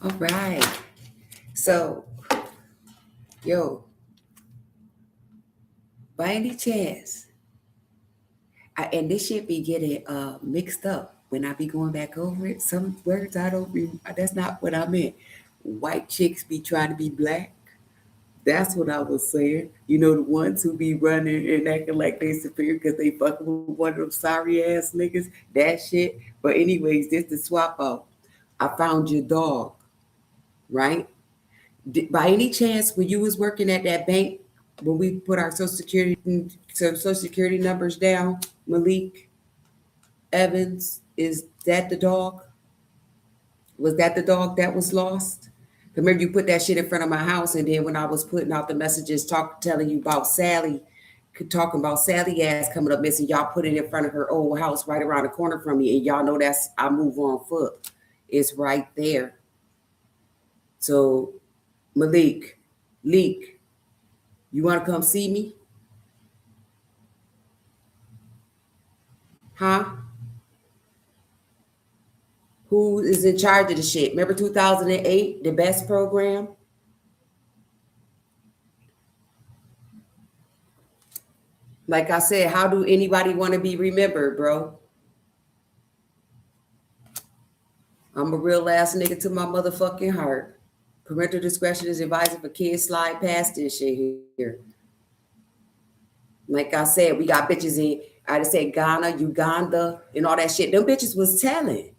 All right. So, yo, by any chance, and this shit be getting mixed up when I be going back over it. Some words I don't be. That's not what I meant. White chicks be trying to be black. That's what I was saying. You know, the ones who be running and acting like they superior because they fucking with one of them sorry ass niggas. That shit. But anyways, this the swap out. I found your dog, right? By any chance, when you was working at that bank, when we put our social security numbers down, Malik Evans, is that the dog? Was that the dog that was lost? Remember you put that shit in front of my house, and then when I was putting out the messages, telling you about Sally, talking about Sally ass coming up missing, y'all put it in front of her old house right around the corner from me, and y'all know that's I move on foot. It's right there. So Malik, Leak, you want to come see me? Huh? Who is in charge of the shit? Remember 2008, the best program? Like I said, how do anybody want to be remembered, bro? I'm a real ass nigga to my motherfucking heart. Parental discretion is advised if a kid slide past this shit here. Like I said, we got bitches in, I just said Ghana, Uganda, and all that shit. Them bitches was telling.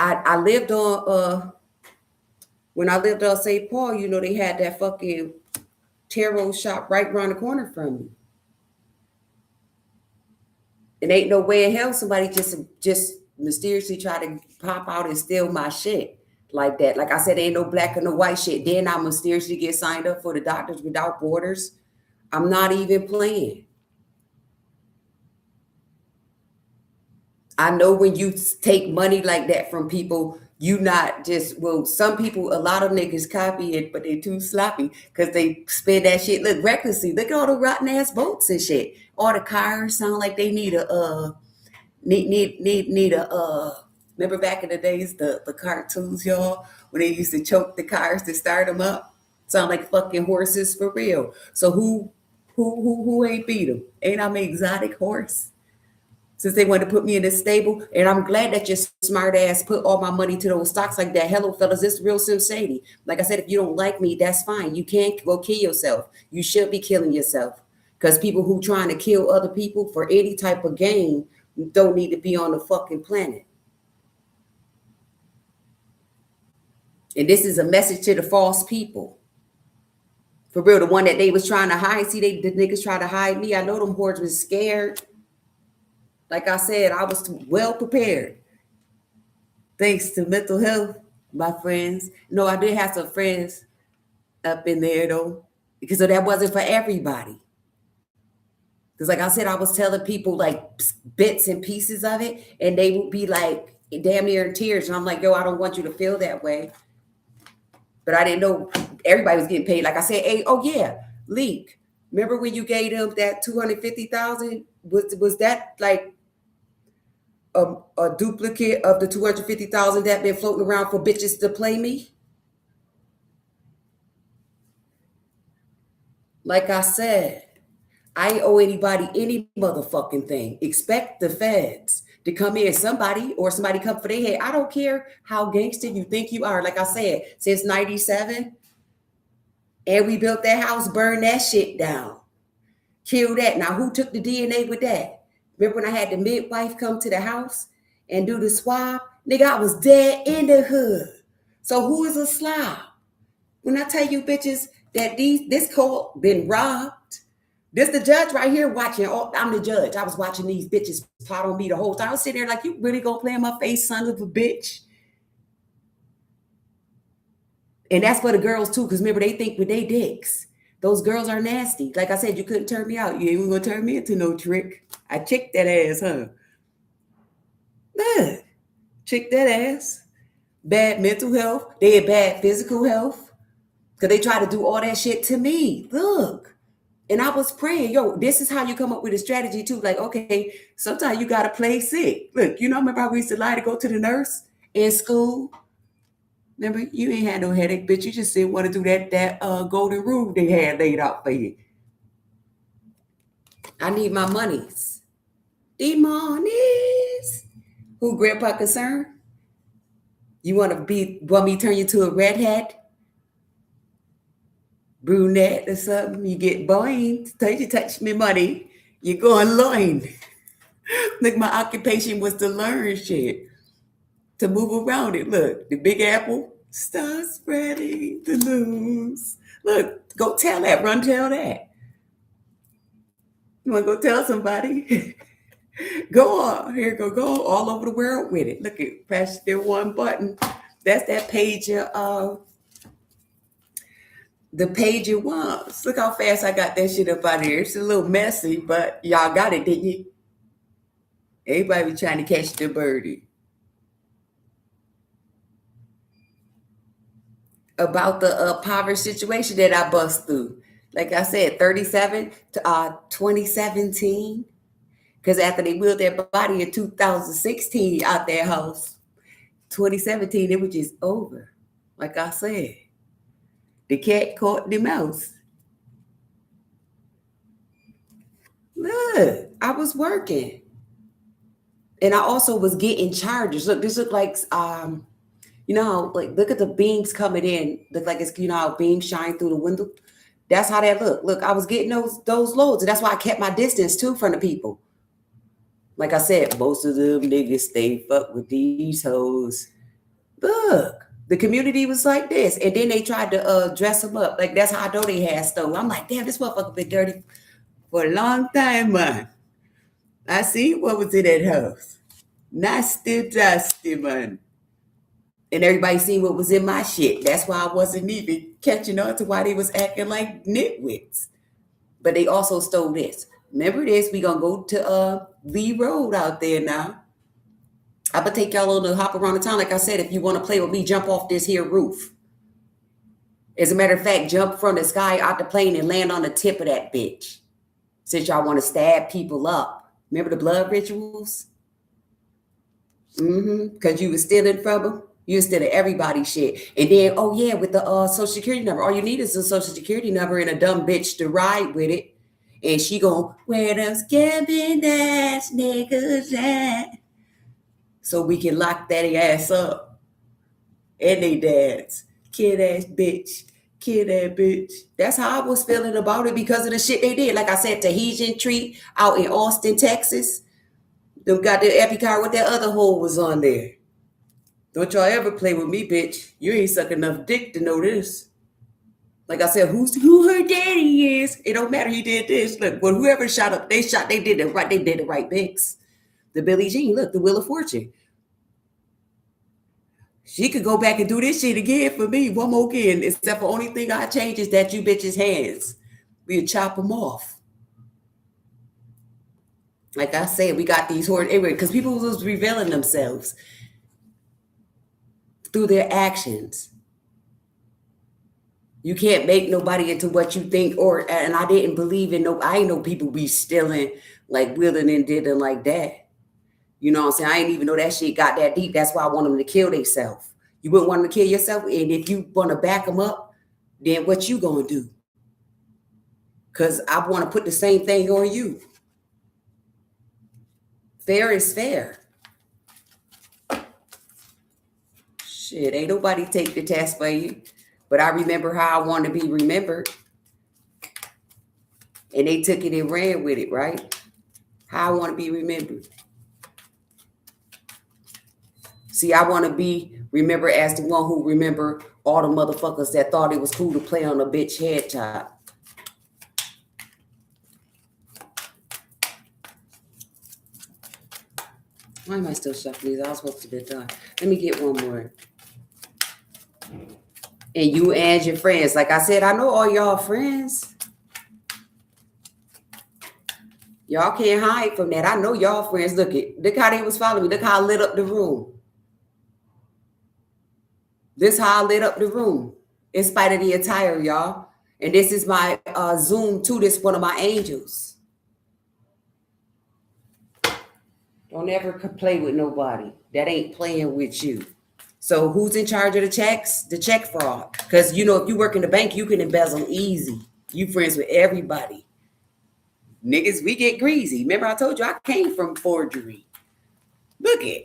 I lived on when I lived on St. Paul, you know, they had that fucking tarot shop right around the corner from me. And ain't no way in hell somebody just mysteriously try to pop out and steal my shit like that. Like I said, ain't no black or no white shit. Then I mysteriously get signed up for the Doctors Without Borders. I'm not even playing. I know when you take money like that from people, you not just some people, a lot of niggas copy it, but they too sloppy because they spend that shit look recklessly. Look at all the rotten ass boats and shit. All the cars sound like they need a need a remember back in the days the cartoons, y'all, when they used to choke the cars to start them up? Sound like fucking horses for real. So who ain't beat them? Ain't I an exotic horse? Since they wanted to put me in this stable. And I'm glad that your smart ass put all my money to those stocks like that. Hello, fellas, this is real Sim Shady. Like I said, if you don't like me, that's fine. You can't go kill yourself. You should be killing yourself. Because people who trying to kill other people for any type of gain don't need to be on the fucking planet. And this is a message to the false people. For real, the one that they was trying to hide. See, the niggas try to hide me. I know them hordes was scared. Like I said, I was well prepared. Thanks to mental health, my friends. No, I did have some friends up in there though, because that wasn't for everybody. Because like I said, I was telling people like bits and pieces of it, and they would be like damn near in tears. And I'm like, yo, I don't want you to feel that way. But I didn't know everybody was getting paid. Like I said, hey, oh yeah, Leak. Remember when you gave them that 250,000? Was that like a duplicate of the 250,000 that been floating around for bitches to play me? Like I said, I ain't owe anybody any motherfucking thing. Expect the feds to come in, somebody come for their head. I don't care how gangster you think you are. Like I said, since 97, and we built that house, burn that shit down. Kill that. Now, who took the DNA with that? Remember when I had the midwife come to the house and do the swab? Nigga, I was dead in the hood. So who is a slob? When I tell you bitches that this court been robbed, this the judge right here watching. Oh, I'm the judge. I was watching these bitches plot on me the whole time. I was sitting there like, you really gonna play in my face, son of a bitch? And that's for the girls too, because remember, they think with they dicks. Those girls are nasty. Like I said, you couldn't turn me out. You ain't even gonna turn me into no trick. I chicked that ass, huh? Look, chick that ass. Bad mental health. They had bad physical health. Because they try to do all that shit to me. Look. And I was praying, yo, this is how you come up with a strategy too. Like, okay, sometimes you gotta play sick. Look, you know, remember how we used to lie to go to the nurse in school? Remember, you ain't had no headache, bitch. You just didn't want to do that golden rule they had laid out for you. I need my monies. The monies. Who, Grandpa concerned? You want me to turn you to a redhead? Brunette or something? You get boing. You touch me money. You going loin. Look, my occupation was to learn shit. To move around it. Look, the Big Apple. Start spreading the news. Look, go tell that. Run tell that. You want to go tell somebody? Go on. Here, go all over the world with it. Look at press their one button. That's that page of the page it was. Look how fast I got that shit up out of here. It's a little messy, but y'all got it, didn't you? Everybody be trying to catch the birdie. About the poverty situation that I bust through. Like I said, 37 to 2017. Because after they wheeled their body in 2016 out their house, 2017, it was just over. Like I said, the cat caught the mouse. Look, I was working. And I also was getting charges. Look, this looked like, you know how, like, look at the beams coming in. Look like it's, you know how beams shine through the window? That's how that looked. Look, I was getting those loads. And that's why I kept my distance, too, from the people. Like I said, most of them niggas stay fuck with these hoes. Look, the community was like this. And then they tried to dress them up. Like, that's how I know they had stove. I'm like, damn, this motherfucker been dirty for a long time, man. I see what was in that house. Nasty, dusty, man. And everybody seen what was in my shit. That's why I wasn't even catching on to why they was acting like nitwits. But they also stole this. Remember this? We gonna go to Lee Road out there now. I'm gonna take y'all on to hop around the town. Like I said, if you want to play with me, jump off this here roof. As a matter of fact, jump from the sky out the plane and land on the tip of that bitch. Since y'all want to stab people up. Remember the blood rituals? Because you was stealing from them. You was stealing everybody's shit. And then, oh yeah, with the social security number. All you need is a social security number and a dumb bitch to ride with it. And she gon' where those gambling ass niggas at? So we can lock that ass up. And they dads. Kid ass bitch. Kid ass bitch. That's how I was feeling about it because of the shit they did. Like I said, Tahitian treat out in Austin, Texas. Them got the epic car with that other hole was on there. Don't y'all ever play with me, bitch. You ain't suck enough dick to know this. Like I said, who her daddy is? It don't matter. He did this. Look, well, whoever shot up, they did it right. They did the right mix. The Billie Jean, look, the Wheel of Fortune. She could go back and do this shit again for me, one more again. Except for only thing I change is that you bitches' hands. We'll chop them off. Like I said, we got these hordes everywhere because people was revealing themselves through their actions. You can't make nobody into what you think, and I didn't believe in I ain't know people be stealing like willing and did them like that. You know what I'm saying? I ain't even know that shit got that deep. That's why I want them to kill themselves. You wouldn't want them to kill yourself, and if you want to back them up, then what you gonna do? Because I want to put the same thing on you. Fair is fair. Shit, ain't nobody take the test for you. But I remember how I want to be remembered. And they took it and ran with it, right? How I want to be remembered. See, I want to be remembered as the one who remember all the motherfuckers that thought it was cool to play on a bitch head top. Why am I still shuffling these? I was supposed to be done. Let me get one more. And you and your friends. Like I said, I know all y'all friends. Y'all can't hide from that. I know y'all friends. Look how they was following me. Look how I lit up the room. This how I lit up the room. In spite of the attire, y'all. And this is my Zoom too. This is one of my angels. Don't ever play with nobody that ain't playing with you. So who's in charge of the checks? The check fraud. Because if you work in the bank, you can embezzle easy. You friends with everybody. Niggas, we get greasy. Remember I told you I came from forgery. Look at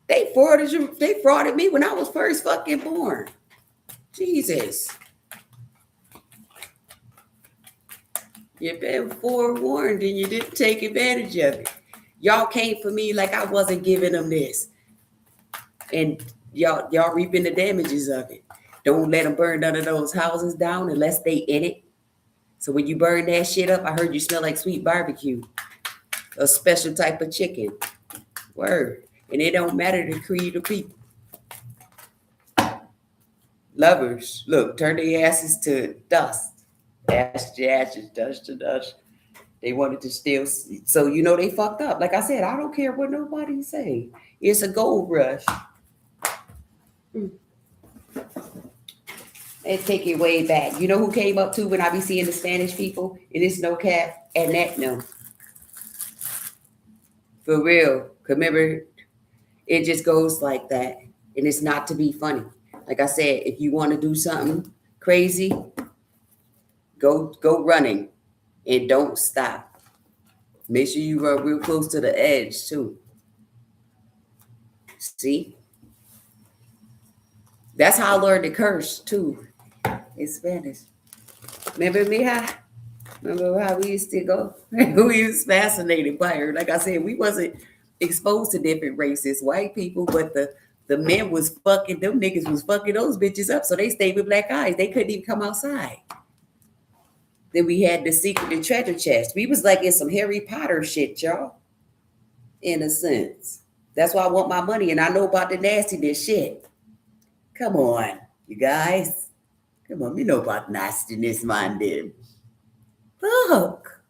they frauded me when I was first fucking born. Jesus. You've been forewarned and you didn't take advantage of it. Y'all came for me like I wasn't giving them this. And y'all reaping the damages of it. Don't let them burn none of those houses down unless they in it. So when you burn that shit up, I heard you smell like sweet barbecue. A special type of chicken. Word. And it don't matter the creed of people. Lovers, look, turn their asses to dust. Ash to ashes, dust to dust. They wanted to steal. So, they fucked up. Like I said, I don't care what nobody say. It's a gold rush. Let's take it way back. You know who came up to when I be seeing the Spanish people? And it's no cap and that no. For real. Remember, it just goes like that. And it's not to be funny. Like I said, if you want to do something crazy, go running and don't stop. Make sure you run real close to the edge too. See? That's how I learned to curse too in Spanish. Remember me? Remember how we used to go? We was fascinated by her. Like I said, we wasn't exposed to different races, white people, but the men was fucking, them niggas was fucking those bitches up. So they stayed with black eyes. They couldn't even come outside. Then we had the secret and treasure chest. We was like in some Harry Potter shit, y'all. In a sense. That's why I want my money. And I know about the nastiness shit. Come on, you guys. Come on, we know about nastiness, man. Then. Look.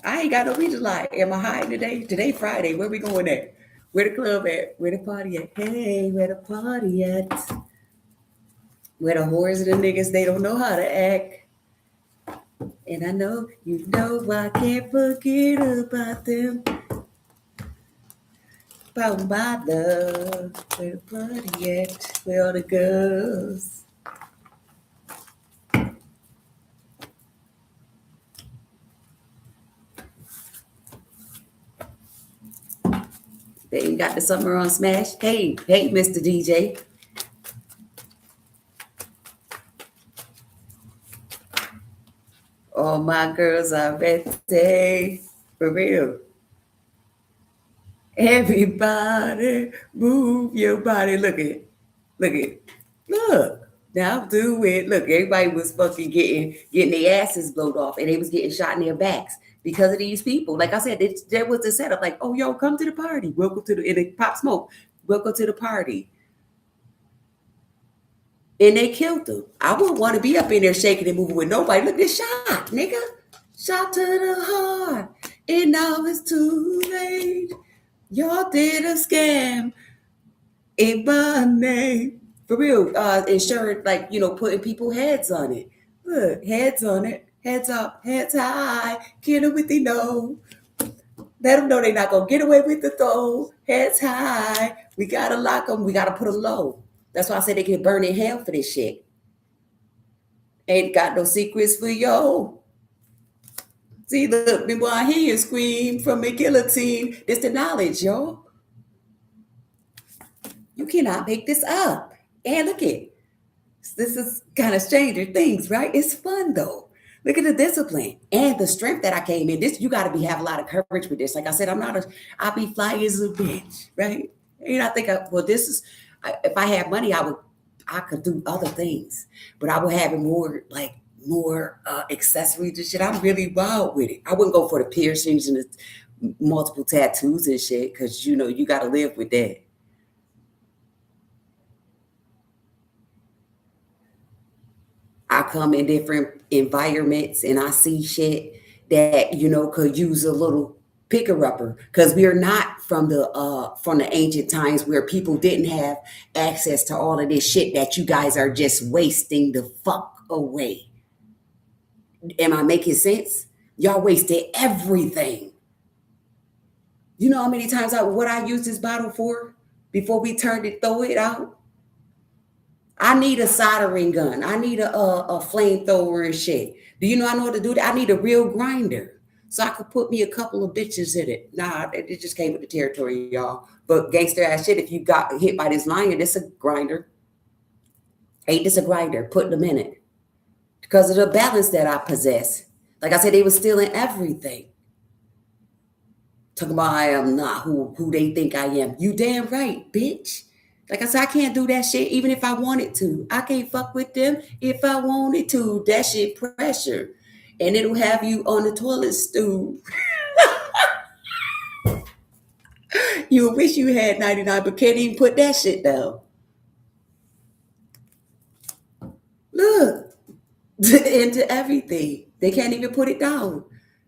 I ain't got no reason to lie. Am I hiding today? Today Friday. Where we going at? Where the club at? Where the party at? Hey, where the party at? Where the whores and the niggas, they don't know how to act. And I know, I can't forget about them. About my love. Where the party at? Where all the girls? They ain't got the summer on smash. Hey, Mr. DJ. All my girls are ready. For real. Everybody move your body. Look. Now do it. Look, everybody was fucking getting their asses blowed off and they was getting shot in their backs because of these people. Like I said, there was the setup like, oh, yo, come to the party. Welcome to and it pop smoke. Welcome to the party. And they killed them. I wouldn't want to be up in there shaking and moving with nobody. Look, this shot, nigga. Shot to the heart. And now it's too late. Y'all did a scam in my name. For real. Insurance, like, putting people heads on it. Look, heads on it. Heads up, heads high. Get them with the no. Let them know they're not going to get away with the throw. Heads high. We got to lock them. We got to put them low. That's why I said they can burn in hell for this shit. Ain't got no secrets for yo. See, look, remember I hear you scream from a guillotine. This the knowledge, yo. You cannot make this up. And look at this is kind of Stranger Things, right? It's fun though. Look at the discipline and the strength that I came in. This you got to have a lot of courage with this. Like I said, I'll be fly as a bitch, right? And I think, if I had money, I could do other things, but I would have it more accessories and shit. I'm really wild with it. I wouldn't go for the piercings and the multiple tattoos and shit because you got to live with that. I come in different environments and I see shit that could use a little picker upper because we're not from the ancient times where people didn't have access to all of this shit that you guys are just wasting the fuck away. Am I making sense? Y'all wasted everything. You know how many times what I used this bottle for before we turned it, throw it out? I need a soldering gun. I need a flamethrower and shit. Do you know I know how to do that? I need a real grinder. So I could put me a couple of bitches in it. Nah, it just came with the territory, y'all. But gangster ass shit, if you got hit by this lion, it's a grinder. Ain't this a grinder? Putting them in it. Because of the balance that I possess. Like I said, they was stealing everything. Talking about I am not who they think I am. You damn right, bitch. Like I said, I can't do that shit even if I wanted to. I can't fuck with them if I wanted to. That shit pressure. And it'll have you on the toilet stool. You wish you had 99, but can't even put that shit down. Look. Into everything. They can't even put it down.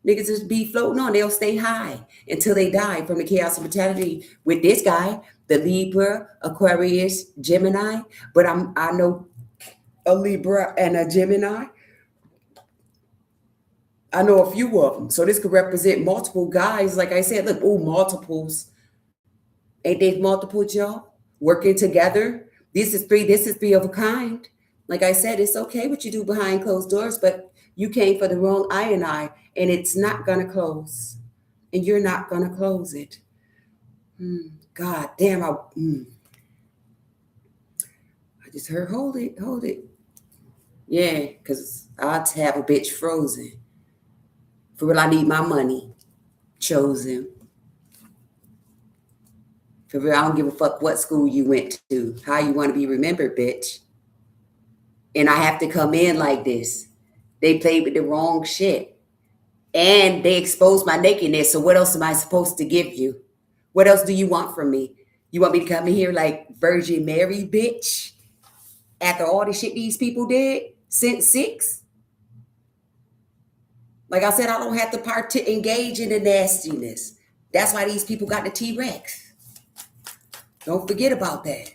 Niggas just be floating on. They'll stay high until they die from the chaos of mortality with this guy, the Libra, Aquarius, Gemini. But I know a Libra and a Gemini. I know a few of them. So this could represent multiple guys. Like I said, look, multiples. Ain't they multiples, y'all? Working together. This is three of a kind. Like I said, it's okay what you do behind closed doors, but you came for the wrong I, and it's not going to close. And you're not going to close it. God damn, I just heard, hold it. Yeah, because I'd have a bitch frozen. For real, I need my money. Chosen. For real, I don't give a fuck what school you went to, how you want to be remembered, bitch. And I have to come in like this. They played with the wrong shit. And they exposed my nakedness. So what else am I supposed to give you? What else do you want from me? You want me to come in here like Virgin Mary, bitch? After all the shit these people did since 6? Like I said, I don't have to engage in the nastiness. That's why these people got the T-Rex. Don't forget about that.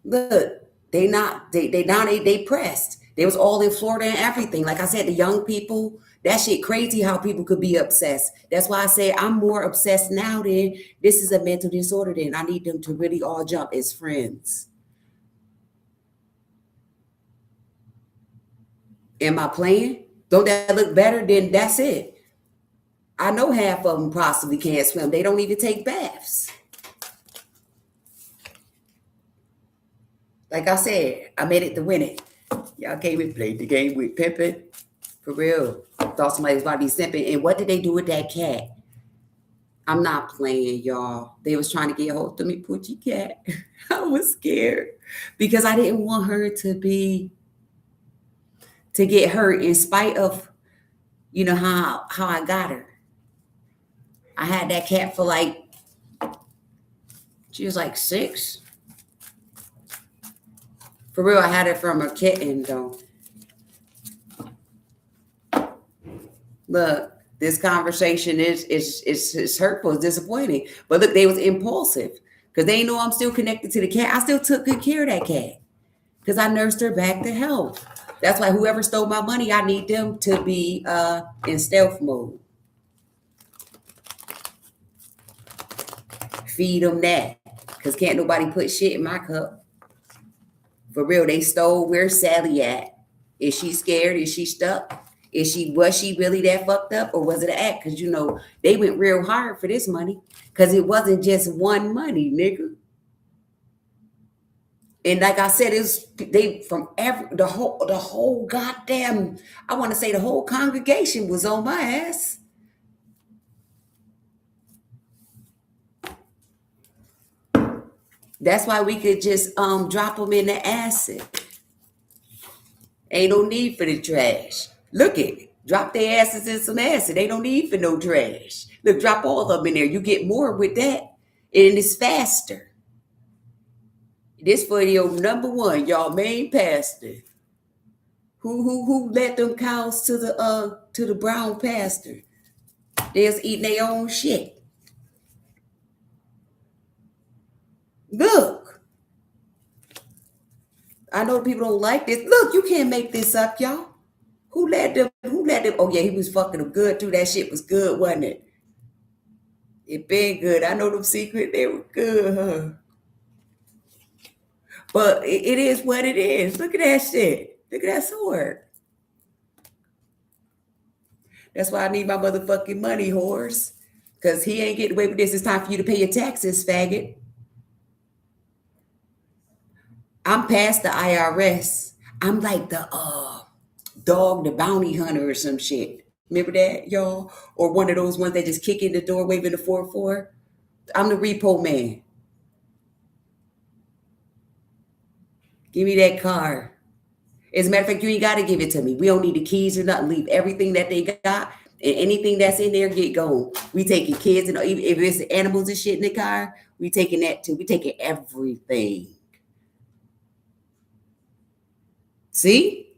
Look, they pressed. They was all in Florida and everything. Like I said, the young people, that shit crazy how people could be obsessed. That's why I say I'm more obsessed now than this is a mental disorder than I need them to really all jump as friends. Am I playing? Don't that look better? Then that's it. I know half of them possibly can't swim. They don't even take baths. Like I said, I made it to win it. Y'all came and played the game with pimping. For real. Thought somebody was about to be simping. And what did they do with that cat? I'm not playing, y'all. They was trying to get hold of me, Poochie cat. I was scared because I didn't want her to get hurt in spite of, you know, how I got her. I had that cat for she was like 6. For real, I had it from a kitten, though. Look, this conversation is hurtful, it's disappointing. But look, they was impulsive because they know I'm still connected to the cat. I still took good care of that cat because I nursed her back to health. That's why whoever stole my money, I need them to be in stealth mode. Feed them that because can't nobody put shit in my cup. For real, they stole. Where's Sally at? Is she scared? Is she stuck? Was she really that fucked up, or was it an act? Because you know they went real hard for this money, because it wasn't just one money, nigga. And like I said, it's they from the whole goddamn. I want to say the whole congregation was on my ass. That's why we could just drop them in the acid. Ain't no need for the trash. Look at it. Drop their asses in some acid. They don't need for no trash. Look, drop all of them in there. You get more with that. And it's faster. This for your number one, y'all main pastor. Who led them cows to the brown pasture? They was eating their own shit. Look. I know people don't like this. Look, you can't make this up, y'all. Who let them? Who let them? Oh yeah, he was fucking them good too. That shit was good, wasn't it? It been good. I know them secret. They were good, huh? But it is what it is. Look at that shit. Look at that sword. That's why I need my motherfucking money, horse. Cause he ain't getting away with this. It's time for you to pay your taxes, faggot. I'm past the IRS. I'm like the dog, the bounty hunter or some shit. Remember that, y'all? Or one of those ones that just kick in the door waving the 4-4. I'm the repo man. Give me that car. As a matter of fact, you ain't got to give it to me. We don't need the keys or nothing. Leave everything that they got and anything that's in there, get going. We taking kids and even if it's animals and shit in the car, we taking that too. We taking everything. See?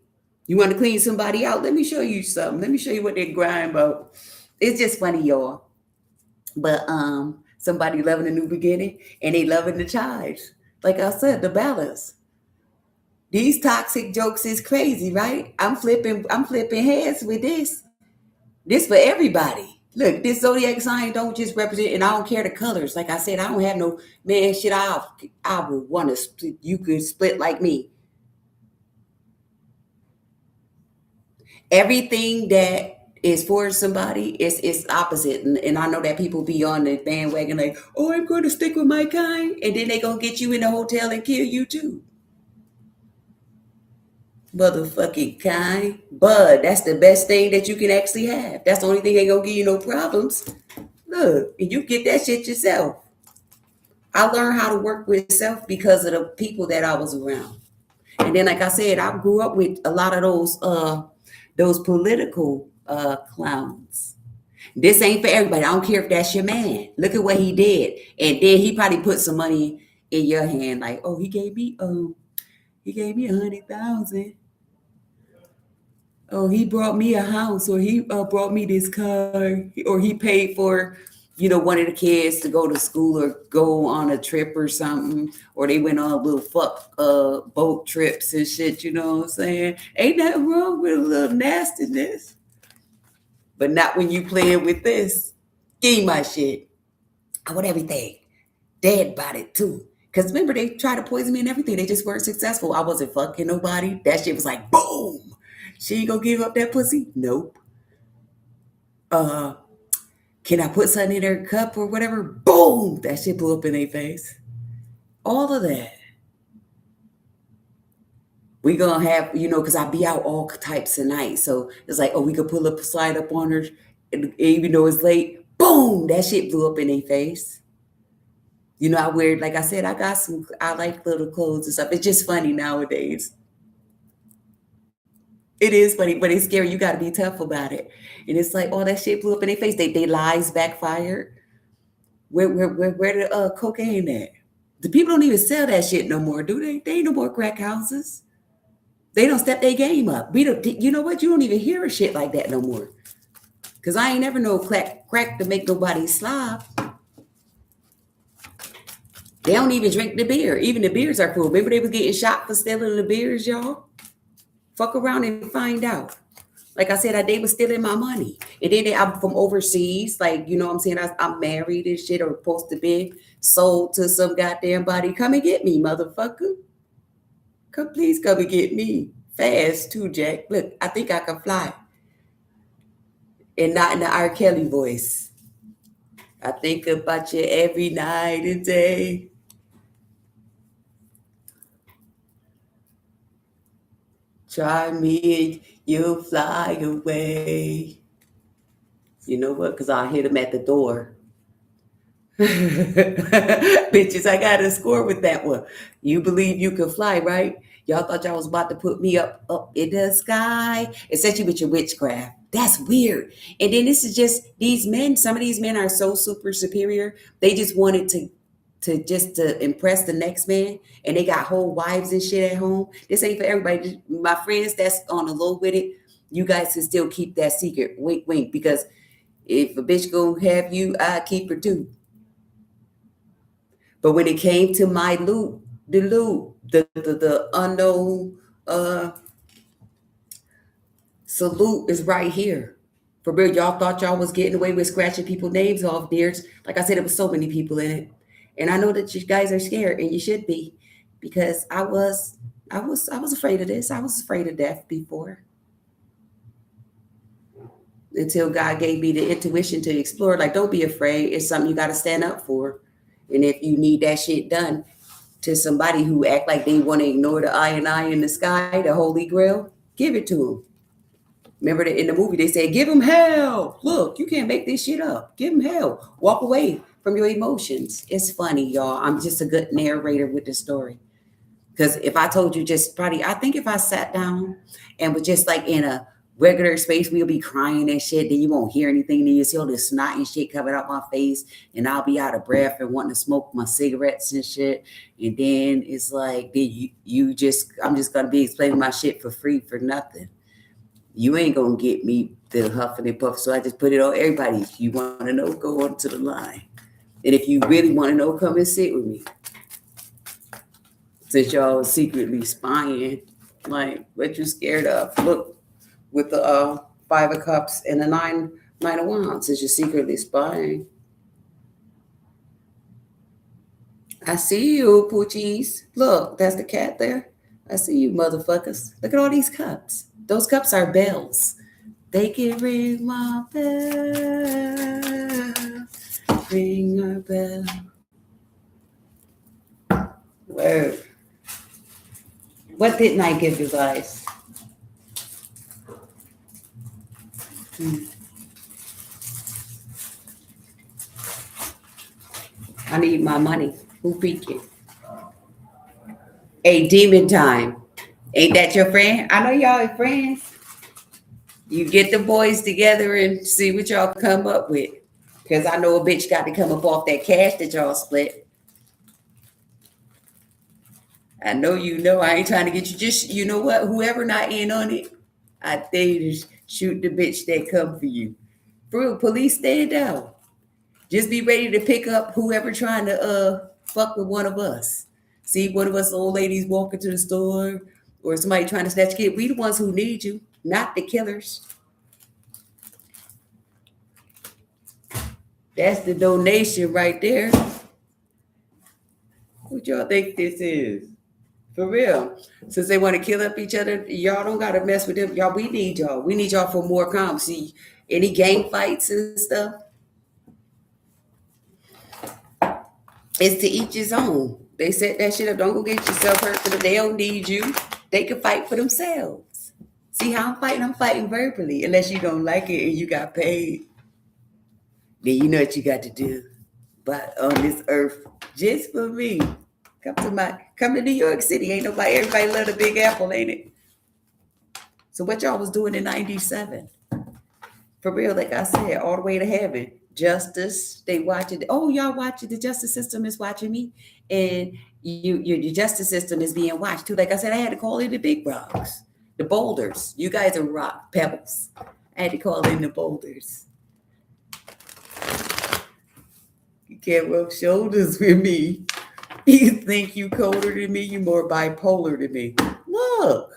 You want to clean somebody out? Let me show you something. Let me show you what they grind about. It's just funny, y'all. But somebody loving a new beginning and they loving the chives. Like I said, the balance. These toxic jokes is crazy, right? I'm flipping heads with this. This for everybody. Look, this zodiac sign don't just represent, and I don't care the colors. Like I said, I don't have no man shit. I would want to split. You could split like me. Everything that is for somebody is opposite, and I know that people be on the bandwagon like, oh, I'm going to stick with my kind, and then they gonna get you in the hotel and kill you too. Motherfucking kind. Bud, that's the best thing that you can actually have. That's the only thing ain't gonna give you no problems. Look, and you get that shit yourself. I learned how to work with self because of the people that I was around. And then, like I said, I grew up with a lot of those political clowns. This ain't for everybody. I don't care if that's your man. Look at what he did. And then he probably put some money in your hand, like, oh, he gave me 100,000. Oh, he brought me a house, or he brought me this car, or he paid for, one of the kids to go to school or go on a trip or something, or they went on a little fuck boat trips and shit. You know what I'm saying? Ain't nothing wrong with a little nastiness, but not when you playing with this. Give me my shit. I want everything. Dead about it too. Cause remember they tried to poison me and everything. They just weren't successful. I wasn't fucking nobody. That shit was like boom. She ain't gonna give up that pussy? Nope. Uh, can I put something in her cup or whatever? Boom! That shit blew up in their face. All of that. We gonna have, because I be out all types of nights. So it's like, oh, we could pull up a slide up on her, and even though it's late, boom! That shit blew up in their face. I wear, like I said, I like little clothes and stuff. It's just funny nowadays. It is funny, but it's scary. You got to be tough about it. And it's like, oh, that shit blew up in their face. They lies backfired. Where the cocaine at? The people don't even sell that shit no more, do they? They ain't no more crack houses. They don't step their game up. We don't. You know what? You don't even hear a shit like that no more. Cause I ain't never know crack to make nobody slob. They don't even drink the beer. Even the beers are cool. Remember they was getting shot for stealing the beers, y'all? Fuck around and find out. Like I said, they was stealing my money. And then I'm from overseas. Like, you know what I'm saying? I'm married and shit, or supposed to be sold to some goddamn body. Come and get me, motherfucker. Please come and get me. Fast too, Jack. Look, I think I can fly. And not in the R. Kelly voice. I think about you every night and day. Try me and you'll fly away. You know what? Because I'll hit him at the door. Bitches, I got a score with that one. You believe you can fly, right? Y'all thought y'all was about to put me up in the sky, especially with your witchcraft. That's weird. And then this is just these men. Some of these men are so super superior. They just wanted to impress the next man, and they got whole wives and shit at home. This ain't for everybody. My friends that's on the low with it, you guys can still keep that secret. Wink, wink. Because if a bitch gonna have you, I keep her too. But when it came to my the unknown Salute is right here. For real, y'all thought y'all was getting away with scratching people's names off. There's, like I said, there was so many people in it, and I know that you guys are scared, and you should be, because I was afraid of this. I was afraid of death before, until God gave me the intuition to explore. Like, don't be afraid. It's something you got to stand up for, and if you need that shit done to somebody who act like they want to ignore the eye in the sky, the Holy Grail, give it to them. Remember that in the movie they said, "Give him hell." Look, you can't make this shit up. Give him hell. Walk away from your emotions. It's funny, y'all. I'm just a good narrator with the story. Because if I told you just probably, I think if I sat down and was just like in a regular space, we'll be crying and shit. Then you won't hear anything. Then you see all this snot and shit coming out my face, and I'll be out of breath and wanting to smoke my cigarettes and shit. And then it's like, then I'm just gonna be explaining my shit for free for nothing. You ain't gonna get me the huffing and puff. So I just put it on everybody. If you want to know, go on to the line. And if you really want to know, come and sit with me. Since y'all secretly spying, like, what you scared of? Look, with the 5 of Cups and the nine of Wands, since you're secretly spying. I see you, Poochies. Look, that's the cat there. I see you, motherfuckers. Look at all these cups. Those cups are bells. They can ring my bell. Ring our bell. Word. What didn't I give you guys? I need my money. Who peeking? Hey, demon time. Ain't that your friend? I know y'all are friends. You get the boys together and see what y'all come up with. Because I know a bitch got to come up off that cash that y'all split. I know you know. I ain't trying to get you. Just, you know what? Whoever not in on it, I think you to shoot the bitch that come for you. For real, police, stand down. Just be ready to pick up whoever trying to fuck with one of us. See one of us old ladies walking to the store, or somebody trying to snatch a kid. We the ones who need you, not the killers. That's the donation right there. What y'all think this is? For real. Since they want to kill up each other, y'all don't got to mess with them. Y'all, we need y'all. We need y'all for more calm. See, any gang fights and stuff, it's to each his own. They set that shit up. Don't go get yourself hurt for them. They don't need you. They can fight for themselves. See how I'm fighting? I'm fighting verbally. Unless you don't like it and you got paid, then you know what you got to do. But on this earth, just for me, come to New York City. Ain't nobody, everybody love the Big Apple, ain't it? So what y'all was doing in 97? For real, like I said, all the way to heaven. Justice, they watching. Oh, y'all watching. The justice system is watching me, and your justice system is being watched too. Like I said, I had to call in the big rocks, the boulders. You guys are rock pebbles. I had to call in the boulders. You can't rub shoulders with me. You think you colder than me? You more bipolar than me. Look.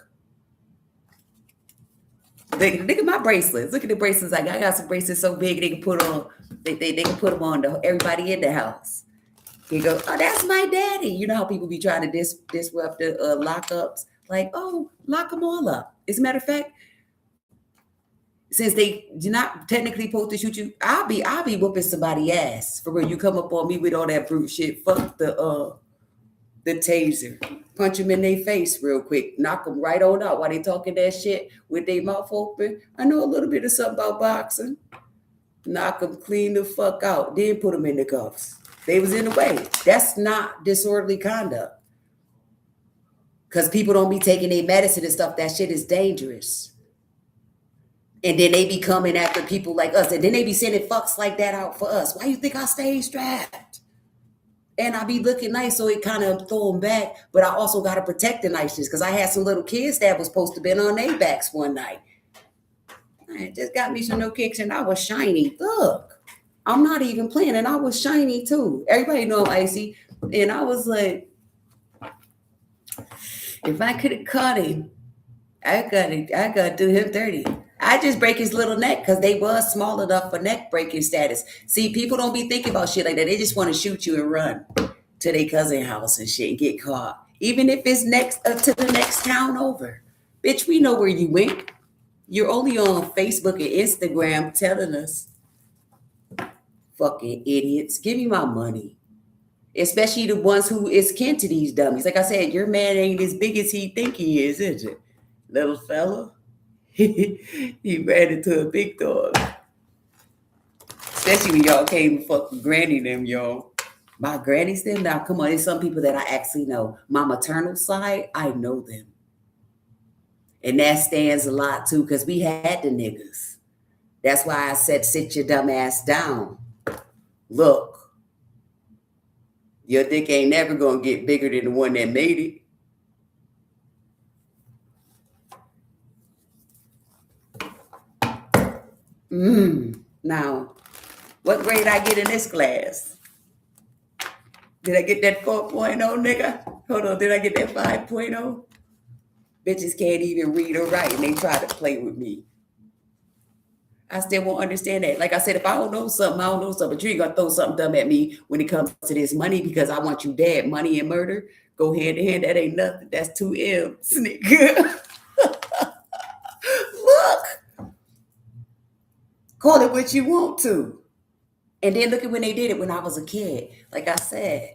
Look at my bracelets. Look at the bracelets I got. I got some bracelets so big they can put on. They can put them on to everybody in the house. You go, oh, that's my daddy. You know how people be trying to disrupt the lockups? Like, oh, lock them all up. As a matter of fact, since they do not technically supposed to shoot you, I'll be whooping somebody's ass for real. You come up on me with all that brute shit. Fuck the taser. Punch them in their face real quick. Knock them right on out while they talking that shit with their mouth open. I know a little bit of something about boxing. Knock them clean the fuck out. Then put them in the cuffs. They was in the way. That's not disorderly conduct. Because people don't be taking their medicine and stuff. That shit is dangerous. And then they be coming after people like us. And then they be sending fucks like that out for us. Why you think I stay strapped? And I be looking nice, so it kind of throw them back. But I also got to protect the niceness because I had some little kids that was supposed to be on their backs one night. I just got me some no kicks and I was shiny. Look, I'm not even playing. And I was shiny too. Everybody know I'm icy. And I was like, if I could have caught him, I got to do him dirty. I just break his little neck because they was small enough for neck breaking status. See, people don't be thinking about shit like that. They just want to shoot you and run to their cousin house and shit and get caught. Even if it's next to the next town over. Bitch, we know where you went. You're only on Facebook and Instagram telling us. Fucking idiots. Give me my money. Especially the ones who is kin to these dummies. Like I said, your man ain't as big as he think he is it? Little fella. He ran into a big dog. Especially when y'all came and fucking granny them, y'all. My granny's them? Now, come on. There's some people that I actually know. My maternal side, I know them. And that stands a lot, too, because we had the niggas. That's why I said, sit your dumb ass down. Look, your dick ain't never going to get bigger than the one that made it. Now, what grade I get in this class? Did I get that 4.0, nigga? Hold on, did I get that 5.0? Bitches can't even read or write, and they try to play with me. I still won't understand that. Like I said, if I don't know something, I don't know something. But you ain't gonna throw something dumb at me when it comes to this money because I want you dead. Money and murder go hand in hand. That ain't nothing. That's 2 M's, nigga. Look. Call it what you want to. And then look at when they did it when I was a kid. Like I said,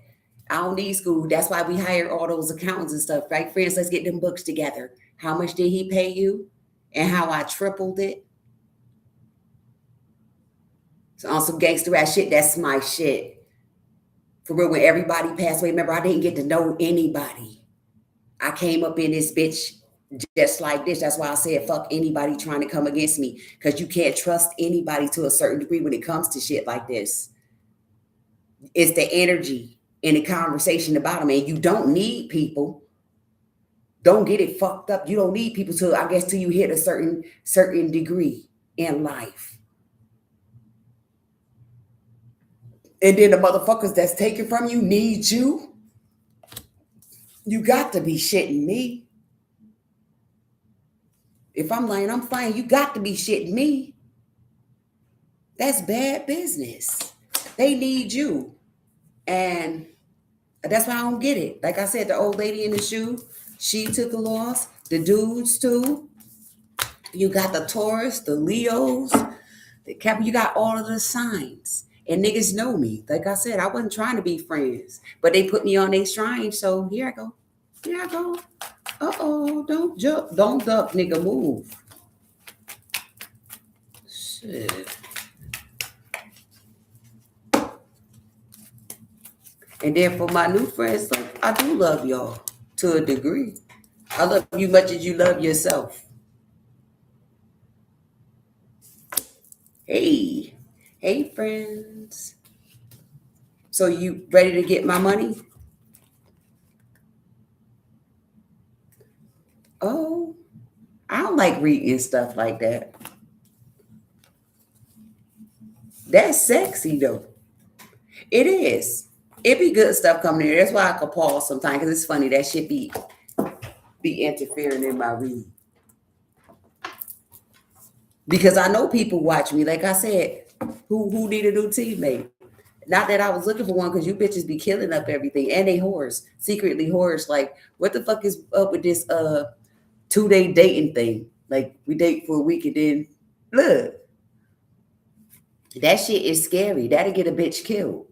I don't need school. That's why we hire all those accountants and stuff, right? Friends, let's get them books together. How much did he pay you? And how I tripled it? So on some gangster ass shit, that's my shit. For real, when everybody passed away, remember, I didn't get to know anybody. I came up in this bitch just like this. That's why I said, fuck anybody trying to come against me. Because you can't trust anybody to a certain degree when it comes to shit like this. It's the energy and the conversation about them. And you don't need people. Don't get it fucked up. You don't need people till, I guess, till you hit a certain degree in life. And then the motherfuckers that's taken from you need you. You got to be shitting me. If I'm lying, I'm fine. You got to be shitting me. That's bad business. They need you. And that's why I don't get it. Like I said, the old lady in the shoe, she took a loss. The dudes too. You got the Taurus, the Leos, the Cap. You got all of the signs. And niggas know me. Like I said, I wasn't trying to be friends. But they put me on their shrine. So here I go. Here I go. Uh-oh. Don't jump. Don't duck, nigga. Move. Shit. And then for my new friends, like, I do love y'all to a degree. I love you much as you love yourself. Hey. Hey, friends. So you ready to get my money? Oh, I don't like reading stuff like that. That's sexy, though. It is. It be good stuff coming in. That's why I could pause sometimes, because it's funny. That shit be interfering in my read. Because I know people watch me. Like I said, who need a new teammate? Not that I was looking for one, because you bitches be killing up everything. And they whores. Secretly whores. Like, what the fuck is up with this 2-day dating thing? Like, we date for a week and then, look. That shit is scary. That'll get a bitch killed.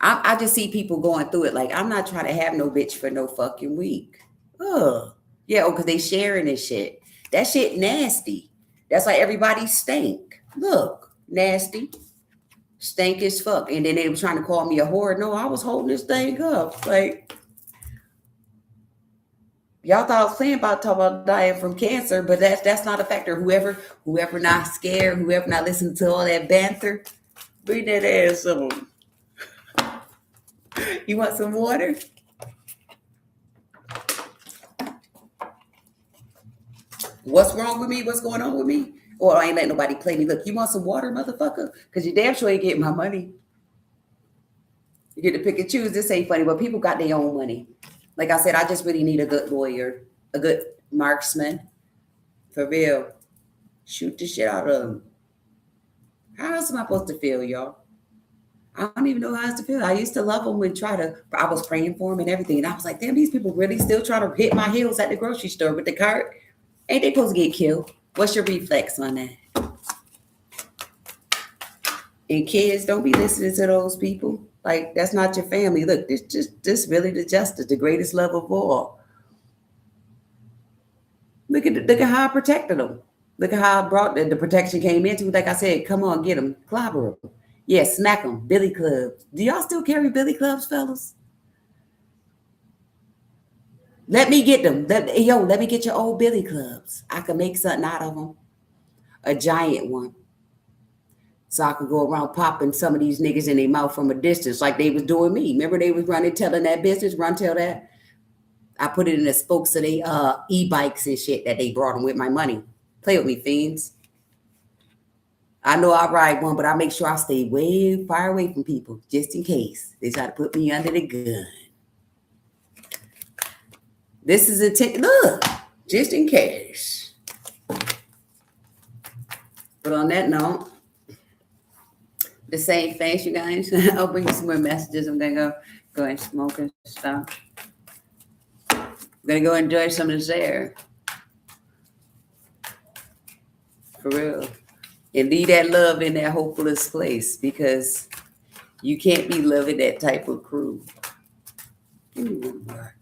I just see people going through it. Like, I'm not trying to have no bitch for no fucking week. Ugh. Yeah, because they sharing this shit. That shit nasty. That's why everybody stink. Look, nasty. Stink as fuck. And then they were trying to call me a whore. No, I was holding this thing up. Like, y'all thought I was playing about talking about dying from cancer, but that's not a factor. Whoever not scared, whoever not listening to all that banter, bring that ass on. You want some water? What's wrong with me? What's going on with me? Or I ain't letting nobody play me. Look, you want some water, motherfucker? Because you damn sure ain't getting my money. You get to pick and choose. This ain't funny, but people got their own money. Like I said, I just really need a good lawyer, a good marksman. For real. Shoot the shit out of them. How else am I supposed to feel, y'all? I don't even know how else to feel. I used to love them and I was praying for them and everything. And I was like, damn, these people really still trying to hit my heels at the grocery store with the cart. Ain't they supposed to get killed? What's your reflex on that? And kids, don't be listening to those people. Like, that's not your family. Look, this really the justice, the greatest love of all. Look at how I protected them. Look at how I brought the protection came into. Like I said, come on, get them, clobber them. Yeah, smack them. Billy clubs. Do y'all still carry billy clubs, fellas? Let me get them. Let me get your old billy clubs. I can make something out of them. A giant one. So I could go around popping some of these niggas in their mouth from a distance like they was doing me. Remember they was running, telling that business, run tell that. I put it in the spokes of they e-bikes and shit that they brought them with my money. Play with me, fiends. I know I ride one, but I make sure I stay way far away from people just in case they try to put me under the gun. This is look, just in case. But on that note, the same face, you guys. I'll bring you some more messages. I'm gonna go and smoke and stuff. I'm gonna go enjoy some of this air. For real. And leave that love in that hopeless place because you can't be loving that type of crew. Give me one more.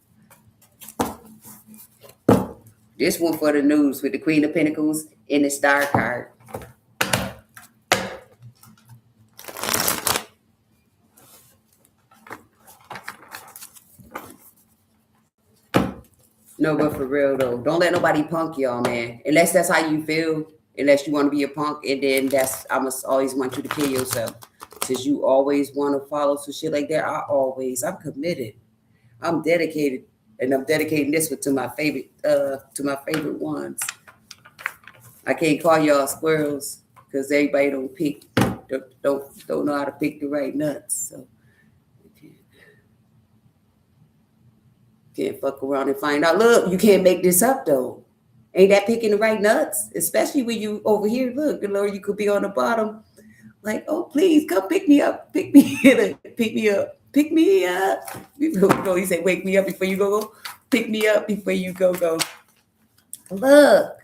This one for the news with the Queen of Pentacles and the Star card. No, but for real though, don't let nobody punk y'all, man. Unless that's how you feel. Unless you want to be a punk, and then I must always want you to kill yourself. Since you always want to follow some shit like that, I'm committed. I'm dedicated, and I'm dedicating this one to my favorite ones. I can't call y'all squirrels because everybody don't know how to pick the right nuts. So can't fuck around and find out. Look, you can't make this up though. Ain't that picking the right nuts? Especially when you over here, look, the Lord, you could be on the bottom. Like, oh, please come pick me up. Pick me up. Pick me up. He said, wake me up before you go. Pick me up before you go. Look,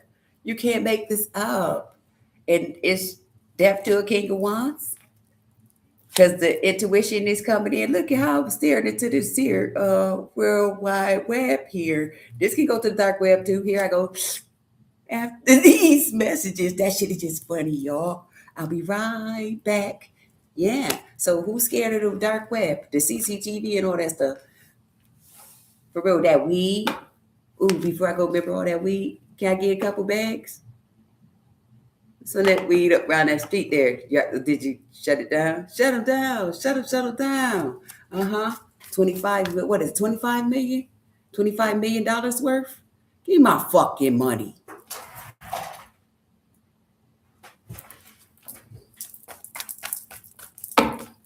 you can't make this up. And it's death to a king of wands. Because the intuition is coming in. Look at how I'm staring into this here World Wide Web here. This can go to the dark web too. Here I go. After these messages, that shit is just funny, y'all. I'll be right back. Yeah. So who's scared of the dark web? The CCTV and all that stuff. For real, that weed. Ooh, before I go remember all that weed, can I get a couple bags? So that weed up around that street there. Did you shut it down? Shut them down. Shut them down. 25, what is it, 25 million? $25 million worth? Give me my fucking money.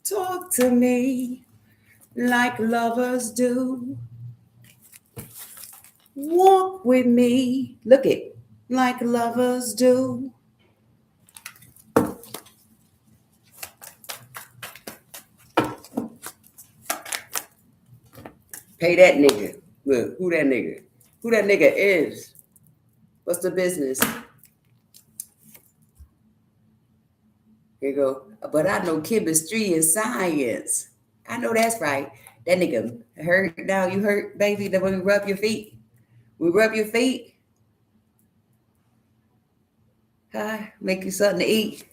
Talk to me like lovers do. Walk with me. Look it, like lovers do. Pay that nigga. Look, who that nigga? Who that nigga is? What's the business? Here you go. But I know chemistry and science. I know that's right. That nigga hurt now. You hurt, baby, that when we rub your feet. We rub your feet. Make you something to eat.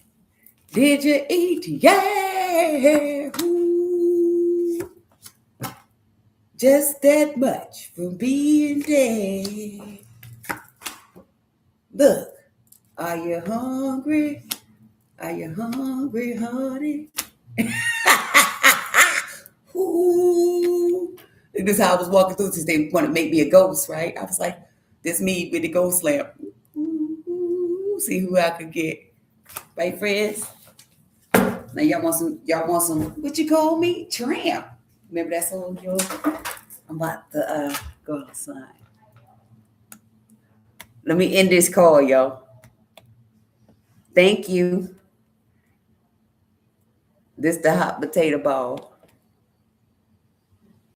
Did you eat? Yeah. Ooh. Just that much from being dead. Look, are you hungry? Are you hungry, honey? Ooh. This is how I was walking through since they want to make me a ghost, right? I was like, this me with the ghost lamp. Ooh, see who I could get. Right, friends? Now y'all want some, what you call me? Tramp. Remember that song, yo? I'm about to go outside. Let me end this call, y'all. Thank you. This the hot potato ball.